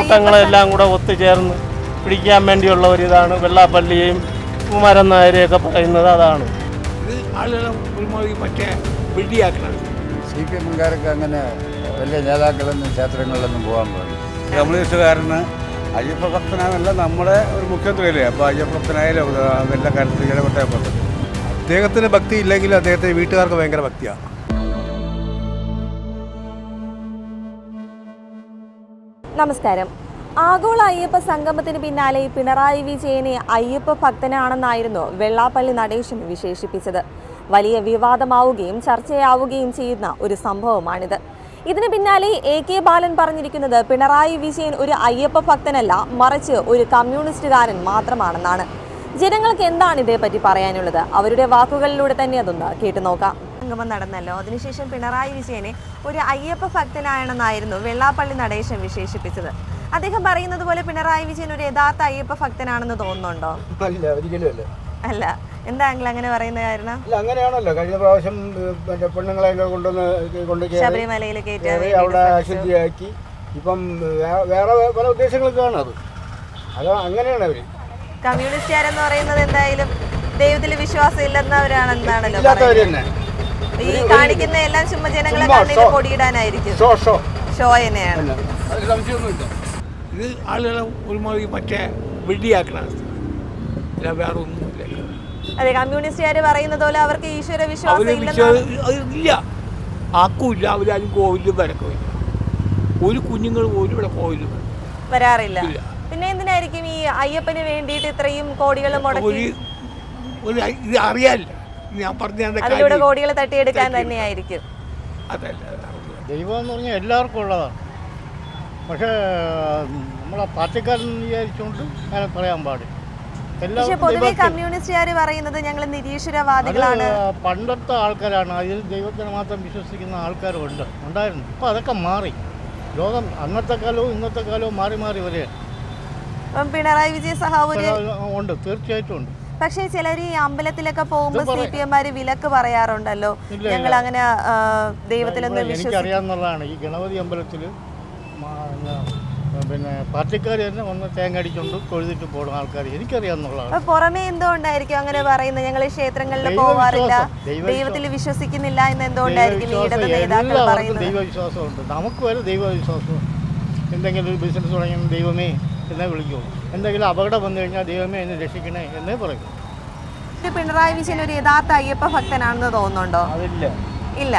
ജാതികൂട്ടങ്ങളെല്ലാം കൂടെ ഒത്തുചേർന്ന് പിടിക്കാൻ വേണ്ടിയുള്ള ഒരിതാണ് വെള്ളാപ്പള്ളിയെയും കുമാരൻ നായരെയൊക്കെ പറയുന്നത്. അതാണ് ഇത് ആളുകളെ ഒരുമാതിരി മറ്റേ വെടിയാക്കണം. CPM-കാർക്ക് അങ്ങനെ വലിയ നേതാക്കളൊന്നും ക്ഷേത്രങ്ങളിലൊന്നും പോകാൻ പാടില്ല. കമ്മ്യൂണിസ്റ്റുകാരന് അയ്യപ്പ ഭക്തനാണല്ല നമ്മുടെ ഒരു മുഖ്യമന്ത്രിയല്ലേ. അപ്പോൾ അയ്യപ്പ ഭക്തനായാലും എല്ലാ കാര്യത്തിലും ഇടപെട്ടേ പറ്റും. അദ്ദേഹത്തിന് ഭക്തി ഇല്ലെങ്കിൽ അദ്ദേഹത്തെ വീട്ടുകാർക്ക് ഭയങ്കര ഭക്തിയാണ്. നമസ്കാരം. ആഗോള അയ്യപ്പ സംഗമത്തിന് പിന്നാലെ പിണറായി വിജയനെ അയ്യപ്പ ഭക്തനാണെന്നായിരുന്നു വെള്ളാപ്പള്ളി നടേശൻ വിശേഷിപ്പിച്ചത്. വലിയ വിവാദമാവുകയും ചർച്ചയാവുകയും ചെയ്യുന്ന ഒരു സംഭവമാണിത്. ഇതിന് പിന്നാലെ AK ബാലൻ പറഞ്ഞിരിക്കുന്നത് പിണറായി വിജയൻ ഒരു അയ്യപ്പ ഭക്തനല്ല, മറിച്ച് ഒരു കമ്മ്യൂണിസ്റ്റുകാരൻ മാത്രമാണെന്നാണ്. ജനങ്ങൾക്ക് എന്താണ് ഇതേപ്പറ്റി പറയാനുള്ളത്? അവരുടെ വാക്കുകളിലൂടെ തന്നെ അതൊന്ന് കേട്ടു നോക്കാം. സംഗമം നടന്നല്ലോ, അതിനുശേഷം പിണറായി വിജയനെ ഒരു അയ്യപ്പ ഭക്തനാണെന്നായിരുന്നു വെള്ളാപ്പള്ളി നടേശൻ വിശേഷിപ്പിച്ചത്. അദ്ദേഹം പറയുന്നത് പോലെ പിണറായി വിജയൻ ഒരു യഥാർത്ഥ അയ്യപ്പ ഭക്തനാണെന്ന് തോന്നുന്നുണ്ടോ? അല്ല, ഒരിക്കലും അല്ല. എന്താ അങ്ങനെ പറയുന്ന കാരണം? അല്ല, അങ്ങനെയാണല്ലോ. കഴിഞ്ഞ പ്രാവശ്യം മറ്റേ പെണ്ണുങ്ങളെ കൊണ്ട് ശബരിമലയിൽ അവിടെ അശുദ്ധിയാക്കി. ഇപ്പം വേറെ പല ഉദ്ദേശങ്ങൾ കാണുന്നത്. അത് അങ്ങനെയാണ് അവര്. കമ്മ്യൂണിസ്റ്റുകാരെന്ന് പറയുന്നത് എന്തായാലും ദൈവത്തിൽ വിശ്വാസം ഇല്ലെന്നവരാണെന്നാണല്ലോ ഇല്ലാത്തവര് തന്നെ. ഈ കാണിക്കുന്ന എല്ലാം ചുമ്മാ ജനങ്ങളെ കണ്ണിൽ പൊടിയിടാനായിരിക്കും. ഷോ തന്നെയാണ്. അതിൽ സംശയമൊന്നുമില്ല. ഇത് ആളുകളെ ഒരുമാതിരി മറ്റേ വെടിയാക്കണം. അല്ല വേറെ ഒന്നുമില്ല. അതെ, കമ്മ്യൂണിസ്റ്റുകാർ പറയുന്നത് പോലെ അവർക്ക് ഈശ്വര വിശ്വാസം ഇല്ല, ആക്കൂല്ല. അവരാരും കോവിലും വരക്കില്ല. ഒരു കുഞ്ഞുങ്ങൾ പോലും ഇവിടെ കോവിലും വരാറില്ല. പിന്നെ എന്തിനായിരിക്കും ഈ അയ്യപ്പന് വേണ്ടിയിട്ട് ഇത്രയും കോടികൾ മുടക്കി? ഇത് അറിയാനില്ല. ഞാൻ പറഞ്ഞ അതിലൂടെ കോടികൾ തട്ടിയെടുക്കാൻ തന്നെയായിരിക്കും. അതല്ല, ദൈവം എന്ന് പറഞ്ഞാൽ എല്ലാവർക്കും ഉള്ളതാണ്. പക്ഷേ നമ്മളെ പാർട്ടിക്കാരെന്ന് വിചാരിച്ചുകൊണ്ട് അങ്ങനെ പറയാൻ പാടില്ല. പക്ഷെ പൊതുവെ കമ്മ്യൂണിസ്റ്റുകാർ പറയുന്നത് ഞങ്ങൾ നിരീശ്വരവാദികളാണ്. പണ്ടത്തെ ആൾക്കാരാണ്, അതിൽ ദൈവത്തിന് മാത്രം വിശ്വസിക്കുന്ന ആൾക്കാരുണ്ട്, ഉണ്ടായിരുന്നു. ഇപ്പോൾ അതൊക്കെ മാറി. ലോകം അന്നത്തെ കാലവും ഇന്നത്തെ കാലവും മാറി മാറി വരികയാണ്. പിണറായി വിജയൻ സഹാവ് ഉണ്ട്, തീർച്ചയായിട്ടും ഉണ്ട്. പക്ഷേ ചിലർ ഈ അമ്പലത്തിലൊക്കെ പോകുമ്പോൾ CPM-മാര് വിലക്ക് പറയാറുണ്ടല്ലോ, ഞങ്ങൾ അങ്ങനെ ദൈവത്തിലൊന്നും എനിക്കറിയാവുന്നതാണ്. ഈ ഗണപതി അമ്പലത്തിൽ പിന്നെ പാർട്ടിക്കാർ തന്നെ വന്ന് തേങ്ങ അടിച്ചുകൊണ്ട് തൊഴുതിട്ട് പോകുന്ന ആൾക്കാർ എനിക്കറിയാവുന്നതാണ്. പുറമേ എന്തുകൊണ്ടായിരിക്കും അങ്ങനെ പറയുന്നത്? ഞങ്ങൾ ക്ഷേത്രങ്ങളിൽ പോവാറില്ല, ദൈവത്തിൽ വിശ്വസിക്കുന്നില്ല എന്ന് എന്തുകൊണ്ടായിരിക്കും ഈ ഇടത് നേതാക്കൾ പറയുന്നത്? ദൈവവിശ്വാസമുണ്ട്, നമുക്ക് വരെ ദൈവവിശ്വാസം. എന്തെങ്കിലും ഒരു ബിസിനസ് തുടങ്ങിയ ദൈവമേ എന്നേ വിളിക്കുള്ളൂ. എന്തെങ്കിലും അപകടം വന്നു കഴിഞ്ഞാൽ ദൈവമേ എന്നെ രക്ഷിക്കണേ എന്നേ പറയും. പിണറായി വിജയൻ ഒരു യഥാർത്ഥ അയ്യപ്പ ഭക്തനാണെന്ന് തോന്നുന്നുണ്ടോ? ഇല്ല.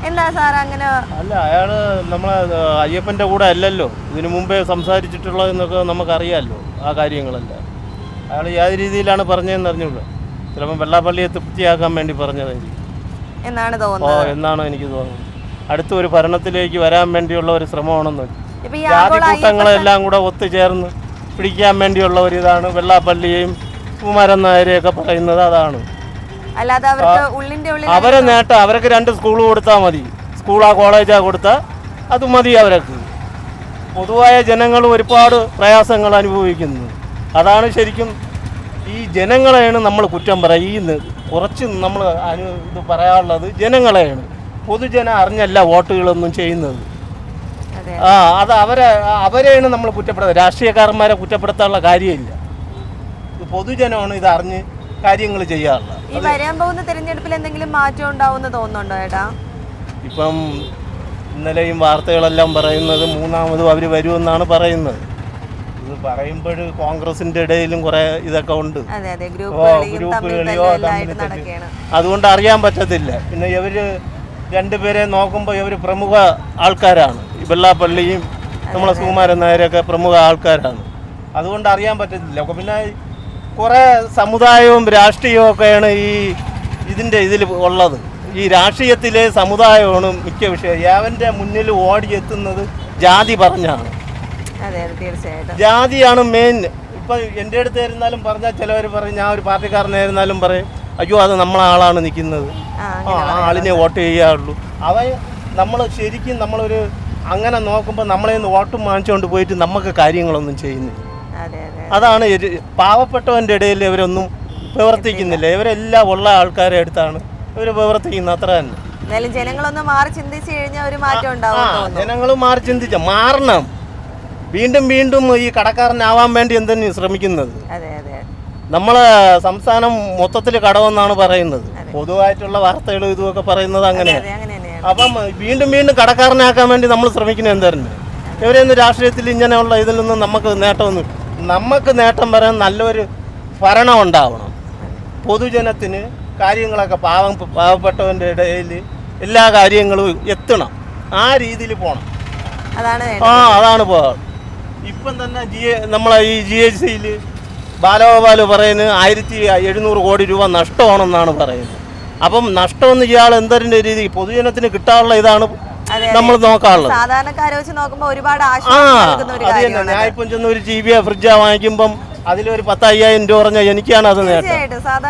എന്താ സാർ അങ്ങനെ? അല്ല, അയാള് നമ്മളെ അയ്യപ്പൻ്റെ കൂടെ അല്ലല്ലോ ഇതിനു മുമ്പേ സംസാരിച്ചിട്ടുള്ളതെന്നൊക്കെ നമുക്കറിയാമല്ലോ. ആ കാര്യങ്ങളെല്ലാം അയാൾ ഏത് രീതിയിലാണ് പറഞ്ഞതെന്ന് അറിഞ്ഞുള്ളൂ. ചിലപ്പോൾ വെള്ളാപ്പള്ളിയെ തൃപ്തിയാക്കാൻ വേണ്ടി പറഞ്ഞതായിരിക്കും എന്നാണ് എനിക്ക് തോന്നുന്നത്. അടുത്തൊരു ഭരണത്തിലേക്ക് വരാൻ വേണ്ടിയുള്ള ഒരു ശ്രമമാണെന്ന്. ജാതികൂട്ടങ്ങളെല്ലാം കൂടെ ഒത്തുചേർന്ന് പിടിക്കാൻ വേണ്ടിയുള്ള ഒരിതാണ് വെള്ളാപ്പള്ളിയെയും കുമാരൻ നായരെയൊക്കെ പറയുന്നത്. അതാണ്. അല്ലാതെ അവരെ നേട്ടം. അവർക്ക് 2 സ്കൂൾ കൊടുത്താൽ മതി. സ്കൂളാ കോളേജാ കൊടുത്താൽ അത് മതി അവർക്ക്. പൊതുവായ ജനങ്ങൾ ഒരുപാട് പ്രയാസങ്ങൾ അനുഭവിക്കുന്നു. അതാണ് ശരിക്കും ഈ ജനങ്ങളെയാണ് നമ്മൾ കുറ്റം പറയുന്നത്. കുറച്ച് നമ്മൾ ഇത് പറയാനുള്ളത് ജനങ്ങളെയാണ്. പൊതുജനം അറിഞ്ഞല്ല വോട്ടുകളൊന്നും ചെയ്യുന്നത്. അത് അവരെയാണ് നമ്മൾ കുറ്റപ്പെടുത്തുന്നത്. രാഷ്ട്രീയക്കാരന്മാരെ കുറ്റപ്പെടുത്താനുള്ള കാര്യമില്ല. പൊതുജനമാണ് ഇത് അറിഞ്ഞ് കാര്യങ്ങൾ ചെയ്യാറുള്ളത്. ഈ വരാൻ പോകുന്ന തെരഞ്ഞെടുപ്പിൽ എന്തെങ്കിലും മാറ്റം ഉണ്ടാവുമെന്ന് തോന്നുന്നുണ്ടോ ഏട്ടാ? ഇപ്പം ഇന്നലെയും വാർത്തകളെല്ലാം പറയുന്നത് 3ാമതും അവർ വരുമെന്നാണ് പറയുന്നത്. ഇത് പറയുമ്പോൾ കോൺഗ്രസിന്റെ ഇടയിലും കുറെ ഇതൊക്കെ ഉണ്ട്, ഗ്രൂപ്പുകളിയോ. അതുകൊണ്ട് അറിയാൻ പറ്റത്തില്ല. പിന്നെ ഇവര് 2 പേരെ നോക്കുമ്പോൾ ഇവർ പ്രമുഖ ആൾക്കാരാണ്. ഈ വെള്ളാപ്പള്ളിയും നമ്മളെ കുമാരൻ നായരൊക്കെ പ്രമുഖ ആൾക്കാരാണ്. അതുകൊണ്ട് അറിയാൻ പറ്റത്തില്ല. പിന്നെ കുറേ സമുദായവും രാഷ്ട്രീയവും ഒക്കെയാണ് ഇതിൽ ഉള്ളത്. ഈ രാഷ്ട്രീയത്തിലെ സമുദായമാണ് മിക്ക വിഷയം. അവൻ്റെ മുന്നിൽ ഓടിയെത്തുന്നത് ജാതി പറഞ്ഞാണ്. ജാതിയാണ് മെയിൻ. ഇപ്പം എൻ്റെ അടുത്ത് ആയിരുന്നാലും പറഞ്ഞാൽ ചിലവർ പറയും, ഞാൻ ഒരു പാർട്ടിക്കാരനായിരുന്നാലും പറയും, അയ്യോ അത് നമ്മളെ ആളാണ് നിൽക്കുന്നത്, ആളിനെ വോട്ട് ചെയ്യാറുള്ളൂ. നമ്മൾ ശരിക്കും നമ്മളൊരു അങ്ങനെ നോക്കുമ്പോൾ നമ്മളെ നിന്ന് വോട്ടും വാങ്ങിച്ചുകൊണ്ട് പോയിട്ട് നമുക്ക് കാര്യങ്ങളൊന്നും ചെയ്യുന്നില്ല. അതാണ് പാവപ്പെട്ടവൻ്റെ ഇടയിൽ ഇവരൊന്നും പ്രവർത്തിക്കുന്നില്ല. ഇവരെല്ലാം ഉള്ള ആൾക്കാരെ അടുത്താണ് ഇവർ പ്രവർത്തിക്കുന്നത്. അത്ര തന്നെ. ജനങ്ങളൊന്ന് മാറി ചിന്തിച്ചു കഴിഞ്ഞാൽ ഒരു മാറ്റം ഉണ്ടാവും. ജനങ്ങൾ മാറി ചിന്തിച്ച മാറണം. വീണ്ടും വീണ്ടും ഈ കടക്കാരനാവാൻ വേണ്ടി എന്തെങ്കിലും ശ്രമിക്കുന്നത്. അതെ അതെ നമ്മളെ സംസ്ഥാനം മൊത്തത്തിൽ കടമെന്നാണ് പറയുന്നത്. പൊതുവായിട്ടുള്ള വാർത്തകളും ഇതുമൊക്കെ പറയുന്നത് അങ്ങനെയാണ്. അപ്പം വീണ്ടും വീണ്ടും കടക്കാരനാക്കാൻ വേണ്ടി നമ്മൾ ശ്രമിക്കുന്നത് എന്തായിരുന്നു? ഇവരെയൊന്നും രാഷ്ട്രീയത്തിൽ ഇങ്ങനെയുള്ള ഇതിൽ നിന്നും നമുക്ക് നേട്ടം വരാൻ നല്ലൊരു ഭരണം ഉണ്ടാവണം. പൊതുജനത്തിന് കാര്യങ്ങളൊക്കെ പാവപ്പെട്ടവൻ്റെ ഇടയിൽ എല്ലാ കാര്യങ്ങളും എത്തണം. ആ രീതിയിൽ പോകണം. അതാണ് പോകാം. ഇപ്പം തന്നെ നമ്മളെ ഈ GHCയിൽ ബാലഗോപാൽ പറയുന്നത് 1700 കോടി രൂപ നഷ്ടമാണെന്നാണ് പറയുന്നത്. അപ്പം നഷ്ടമെന്ന് ഇയാൾ എന്തതിൻ്റെ രീതി പൊതുജനത്തിന് കിട്ടാനുള്ള ഇതാണ് നമ്മൾ നോക്കാനുള്ളത്. സാധാരണക്കാരെ വെച്ച് നോക്കുമ്പോൾ ഒരുപാട് ഞാനിപ്പം ചെന്ന് ഒരു GB ഫ്രിഡ്ജാ വാങ്ങിക്കുമ്പം അതിലൊരു 10,000 രൂപ പറഞ്ഞാൽ എനിക്കാണ് അത് നേട്ടം.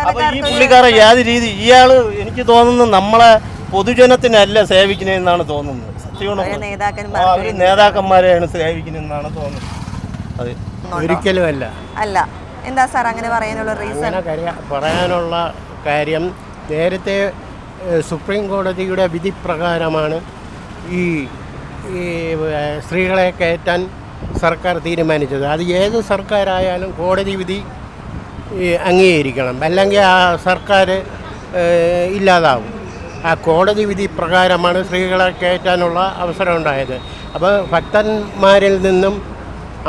അപ്പം ഈ പുള്ളിക്കാരൻ ഏത് രീതി ഇയാൾ എനിക്ക് തോന്നുന്നു നമ്മളെ പൊതുജനത്തിനല്ല സേവിക്കുന്നതെന്നാണ് തോന്നുന്നത്. സത്യമാണ് അവർ നേതാക്കന്മാരെയാണ് സേവിക്കുന്നതെന്നാണ് തോന്നുന്നത്. അത് ഒരിക്കലും അല്ല. എന്താ സാർ അങ്ങനെ പറയാനുള്ള റീസൺ? പറയാനുള്ള കാര്യം നേരത്തെ സുപ്രീം കോടതിയുടെ വിധി പ്രകാരമാണ് ഈ സ്ത്രീകളെ കയറ്റാൻ സർക്കാർ തീരുമാനിച്ചത്. അത് ഏത് സർക്കാരായാലും കോടതി വിധി അംഗീകരിക്കണം, അല്ലെങ്കിൽ ആ സർക്കാർ ഇല്ലാതാവും. ആ കോടതി വിധി പ്രകാരമാണ് സ്ത്രീകളെ കയറ്റാനുള്ള അവസരം ഉണ്ടായത്. അപ്പോൾ ഭക്തന്മാരിൽ നിന്നും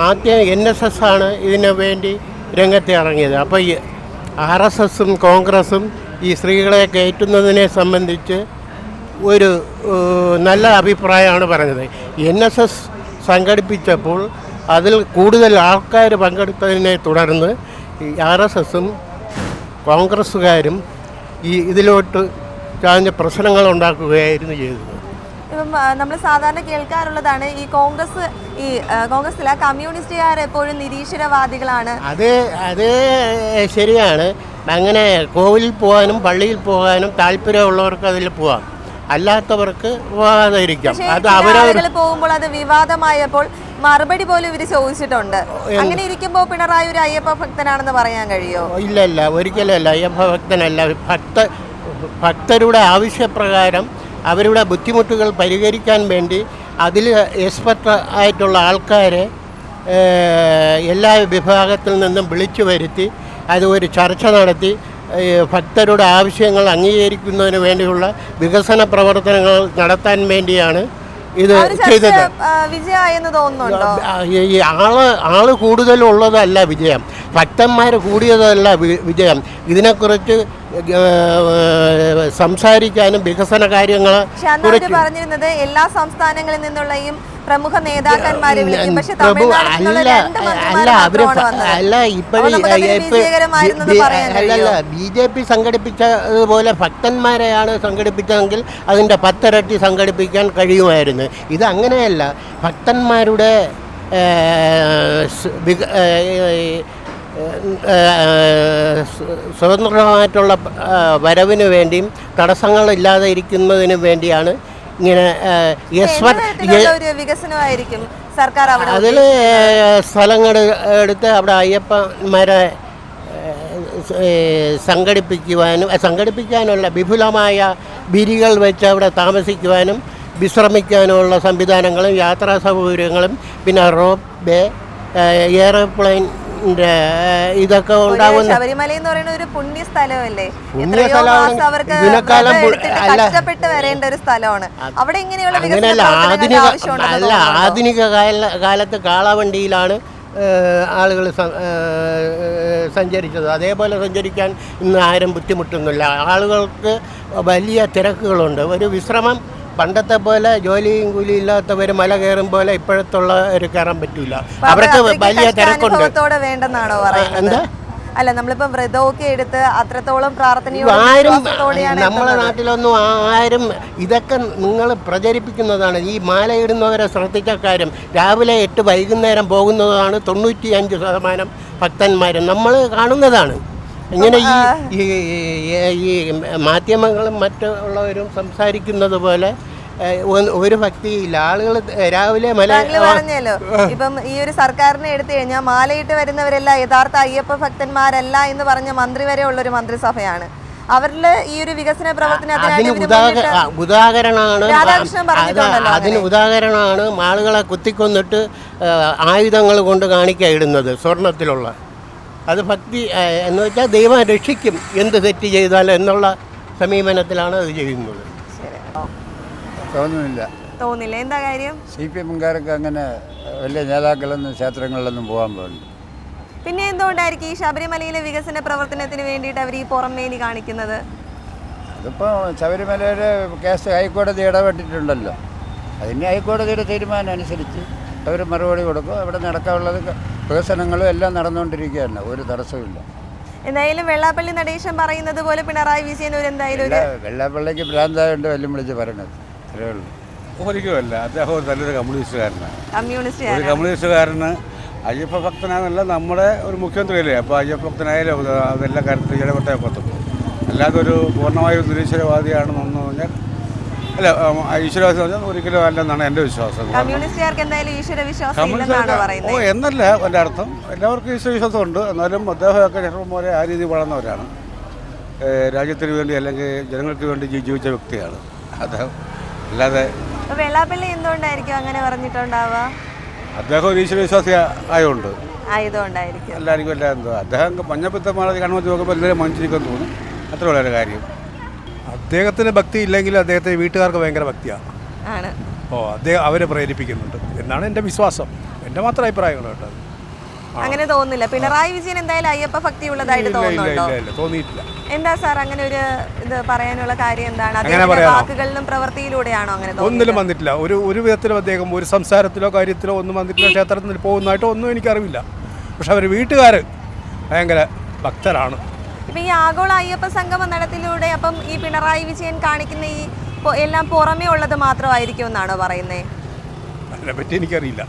ആദ്യം NSS ആണ് ഇതിനു വേണ്ടി രംഗത്ത് ഇറങ്ങിയത്. അപ്പോൾ ഈ RSSും കോൺഗ്രസും ഈ സ്ത്രീകളെ കയറ്റുന്നതിനെ സംബന്ധിച്ച് ഒരു നല്ല അഭിപ്രായമാണ് പറഞ്ഞത്. NSS സംഘടിപ്പിച്ചപ്പോൾ അതിൽ കൂടുതൽ ആൾക്കാർ പങ്കെടുത്തതിനെ തുടർന്ന് ഈ RSSും കോൺഗ്രസ്സുകാരും ഇതിലോട്ട് ചാഞ്ഞ പ്രശ്നങ്ങൾ ഉണ്ടാക്കുകയായിരുന്നു ചെയ്തത്. ഇപ്പം നമ്മൾ സാധാരണ കേൾക്കാറുള്ളതാണ് ഈ കോൺഗ്രസ്സിലെ കമ്മ്യൂണിസ്റ്റുകാർ എപ്പോഴും നിരീശ്വരവാദികളാണ്. അത് ശരിയാണ്. അങ്ങനെ കോവിലിൽ പോകാനും പള്ളിയിൽ പോകാനും താല്പര്യമുള്ളവർക്ക് അതിൽ പോവാം, അല്ലാത്തവർക്ക് പോകാതിരിക്കാം. അത് ആളുകൾ പോകുമ്പോൾ അത് വിവാദമായപ്പോൾ മറുപടി പോലും ഇവർ ചോദിച്ചിട്ടുണ്ട്. അങ്ങനെ ഇരിക്കുമ്പോൾ പിണറായി ഒരു അയ്യപ്പ ഭക്തനാണെന്ന് പറയാൻ കഴിയോ? ഇല്ല, ഒരിക്കലല്ല. അയ്യപ്പ ഭക്തനല്ല. ഭക്തരുടെ ആവശ്യപ്രകാരം അവരുടെ ബുദ്ധിമുട്ടുകൾ പരിഹരിക്കാൻ വേണ്ടി അതിൽ എക്സ്പെർട്ട് ആയിട്ടുള്ള ആൾക്കാരെ എല്ലാ വിഭാഗത്തിൽ നിന്നും വിളിച്ചു വരുത്തി അത് ഒരു ചർച്ച നടത്തി ഭക്തരുടെ ആവശ്യങ്ങൾ അംഗീകരിക്കുന്നതിന് വേണ്ടിയുള്ള വികസന പ്രവർത്തനങ്ങൾ നടത്താൻ വേണ്ടിയാണ് ഇത് ചെയ്തത്. ഈ ആള് കൂടുതലുള്ളതല്ല വിജയം, ഭക്തന്മാർ കൂടിയതല്ല വിജയം. ഇതിനെക്കുറിച്ച് സംസാരിക്കാനും വികസന കാര്യങ്ങൾ പറഞ്ഞിരുന്നത് എല്ലാ സംസ്ഥാനങ്ങളിൽ നിന്നുള്ളയും പ്രമുഖ നേതാക്കന്മാരെ BJP സംഘടിപ്പിച്ചതുപോലെ ഭക്തന്മാരെയാണ് സംഘടിപ്പിച്ചതെങ്കിൽ അതിൻ്റെ 10 ഇരട്ടി സംഘടിപ്പിക്കാൻ കഴിയുമായിരുന്നു. ഇത് അങ്ങനെയല്ല. ഭക്തന്മാരുടെ സ്വതന്ത്രമായിട്ടുള്ള വരവിന് വേണ്ടിയും തടസ്സങ്ങളില്ലാതെ ഇരിക്കുന്നതിന് വേണ്ടിയാണ് ഇങ്ങനെ വികസനമായിരിക്കും സർക്കാർ അതിൽ സ്ഥലങ്ങൾ എടുത്ത് അവിടെ അയ്യപ്പന്മാരെ സംഘടിപ്പിക്കാനുള്ള വിപുലമായ ബിരികൾ വെച്ച് അവിടെ താമസിക്കുവാനും വിശ്രമിക്കാനുള്ള സംവിധാനങ്ങളും യാത്രാ സൗകര്യങ്ങളും പിന്നെ റോപ്പ് വേ, എയർപ്ലെയിൻ ഇതൊക്കെ ഉണ്ടാകുന്ന ശബരിമല എന്ന് പറയുന്ന ഒരു പുണ്യ സ്ഥലമല്ലേ? കഷ്ടപ്പെട്ട് വരേണ്ട ഒരു സ്ഥലമാണ്. അവിടെ ഇങ്ങനെയുള്ള ആധുനിക കാലത്ത് കാളവണ്ടിയിലാണ് ആളുകൾ സഞ്ചരിച്ചത്. അതേപോലെ സഞ്ചരിക്കാൻ ഇന്ന് ആരും ബുദ്ധിമുട്ടുന്നില്ല. ആളുകൾക്ക് വലിയ തിരക്കുകളുണ്ട്. ഒരു വിശ്രമം പണ്ടത്തെ പോലെ ജോലിയും കൂലിയും ഇല്ലാത്തവർ മല കയറും പോലെ ഇപ്പോഴത്തുള്ള ഒരു കയറാൻ പറ്റില്ല. അവർക്ക് വലിയ തിരക്കുണ്ട്. എന്താ അല്ല, നമ്മളിപ്പോ വ്രതമൊക്കെ എടുത്ത് അത്രത്തോളം നമ്മളെ നാട്ടിലൊന്നും ആരും ഇതൊക്കെ നിങ്ങൾ പ്രചരിപ്പിക്കുന്നതാണ്. ഈ മാലയിടുന്നവരെ ശ്രദ്ധിച്ച കാര്യം രാവിലെ 8 വൈകുന്നേരം പോകുന്നതാണ് 95% ഭക്തന്മാരും നമ്മൾ കാണുന്നതാണ്. ഇങ്ങനെ ഈ മാധ്യമങ്ങളും മറ്റുള്ളവരും സംസാരിക്കുന്നത് പോലെ ഒരു ഭക്തിയില്ല. ആളുകൾ രാവിലെ പറഞ്ഞല്ലോ, ഇപ്പം ഈ ഒരു സർക്കാരിനെ എടുത്തു കഴിഞ്ഞാൽ മാലയിട്ട് വരുന്നവരെല്ലാം യഥാർത്ഥ അയ്യപ്പ ഭക്തന്മാരല്ല എന്ന് പറഞ്ഞ മന്ത്രി വരെ ഉള്ളൊരു മന്ത്രിസഭയാണ്. അവരില് ഈ ഒരു വികസന അതിന് ഉദാഹരണമാണ് അതിന് ഉദാഹരണമാണ് ആളുകളെ കുത്തിക്കൊന്നിട്ട് ആയുധങ്ങൾ കൊണ്ട് കാണിക്കായിടുന്നത് സ്വർണത്തിലുള്ള. അത് ഭക്തി എന്ന് വെച്ചാൽ ദൈവം രക്ഷിക്കും എന്ത് തെറ്റ് ചെയ്താൽ എന്നുള്ള സമീപനത്തിലാണ് അത് ചെയ്യുന്നത്. തോന്നില്ല. എന്താ കാര്യം? CPM-കാർക്ക് അങ്ങനെ വലിയ നേതാക്കളൊന്നും ക്ഷേത്രങ്ങളിലൊന്നും പോകാൻ പോകുന്നു. പിന്നെ എന്തുകൊണ്ടായിരിക്കും ഈ ശബരിമലയിലെ വികസന പ്രവർത്തനത്തിന് വേണ്ടിയിട്ട് അവർ ഈ പുറമേനി കാണിക്കുന്നത്? അതിപ്പോൾ ശബരിമലയിലെ കേസ് ഹൈക്കോടതി ഇടപെട്ടിട്ടുണ്ടല്ലോ. അതിന് ഹൈക്കോടതിയുടെ തീരുമാനം അനുസരിച്ച് അവർ മറുപടി കൊടുക്കും. അവിടെ നടക്കാനുള്ളത് വികസനങ്ങളും എല്ലാം നടന്നുകൊണ്ടിരിക്കുകയാണ്, ഒരു തടസ്സമില്ല. എന്തായാലും വെള്ളാപ്പള്ളി നടേശൻ പറയുന്നത് പോലെ പിണറായി വിജയൻ വെള്ളാപ്പള്ളിക്ക് ഭ്രാന്തായുണ്ട് വെല്ലും വിളിച്ച് പറയുന്നത് അത്രേ ഉള്ളൂ. ഒരിക്കലുമല്ല. അദ്ദേഹം ഒരു നല്ലൊരു കമ്മ്യൂണിസ്റ്റുകാരനാണ്. ഒരു കമ്മ്യൂണിസ്റ്റുകാരന് അയ്യപ്പ ഭക്തനാണെന്നല്ല നമ്മുടെ ഒരു മുഖ്യമന്ത്രിയല്ലേ. അപ്പോൾ അയ്യപ്പ ഭക്തനായാലും അതെല്ലാ കാര്യത്തിലും ഇടപെട്ടേ പറ്റുള്ളൂ. അല്ലാതെ ഒരു പൂർണ്ണമായും നിരീശ്വരവാദിയാണെന്നൊന്നും പറഞ്ഞാൽ അല്ല, ഈശ്വരവാദി പറഞ്ഞാൽ ഒരിക്കലും അല്ലെന്നാണ് എൻ്റെ വിശ്വാസം. എന്നല്ല എൻ്റെ അർത്ഥം. എല്ലാവർക്കും ഈശ്വരവിശ്വാസം ഉണ്ട്. എന്നാലും അദ്ദേഹമൊക്കെ ചെറുപ്പം പോലെ ആ രീതി വളർന്നവരാണ്. രാജ്യത്തിന് വേണ്ടി അല്ലെങ്കിൽ ജനങ്ങൾക്ക് വേണ്ടി ജീവിച്ച വ്യക്തിയാണ് അദ്ദേഹം. അല്ലാതെ വെള്ളാപ്പള്ളി എന്തുകൊണ്ടായിരിക്കും അങ്ങനെ പറഞ്ഞിട്ടുണ്ടാവുക? അദ്ദേഹം ഒരു ഈശ്വരവിശ്വാസി ആയതുകൊണ്ട് എല്ലാവർക്കും എല്ലാം എന്തോ അദ്ദേഹം മഞ്ഞപ്പിത്തമാണത് കണ്ണുവച്ച് നോക്കുമ്പോൾ എല്ലാവരും മനുഷ്യരിക്കാൻ തോന്നും. അത്ര വളരെ കാര്യം. അദ്ദേഹത്തിന് ഭക്തി ഇല്ലെങ്കിൽ അദ്ദേഹത്തെ വീട്ടുകാർക്ക് ഭയങ്കര ഭക്തിയാണ്. അവരെ പ്രേരിപ്പിക്കുന്നുണ്ട് എന്നാണ് എൻ്റെ വിശ്വാസം. എൻ്റെ മാത്രം അഭിപ്രായങ്ങൾ കേട്ടോ. അങ്ങനെ തോന്നുന്നില്ല. പിണറായി വിജയൻ എന്തായാലും അയ്യപ്പ ഭക്തി ഉള്ളതായിട്ട് തോന്നിയിട്ടില്ല. എന്താ സാർ അങ്ങനെ ഒരു ഇത് പറയാനുള്ള കാര്യം എന്താണ്? വാക്കുകളിലും പ്രവൃത്തിയിലൂടെയാണോ അങ്ങനെ? ഒന്നിലും വന്നിട്ടില്ല. ഒരു വിധത്തിലും അദ്ദേഹം ഒരു സംസാരത്തിലോ കാര്യത്തിലോ ഒന്നും വന്നിട്ടില്ല. ക്ഷേത്രത്തിൽ പോകുന്നതായിട്ടോ ഒന്നും എനിക്കറിവില്ല. പക്ഷെ അവർ വീട്ടുകാർ ഭയങ്കര ഭക്തരാണ്. ഇപ്പം ഈ ആഗോള അയ്യപ്പ സംഗമ നടത്തിലൂടെ അപ്പം ഈ പിണറായി വിജയൻ കാണിക്കുന്ന ഈ എല്ലാം പുറമേ ഉള്ളത് മാത്രമായിരിക്കും എന്നാണോ പറയുന്നത്? അതിനെപ്പറ്റി എനിക്കറിയില്ല.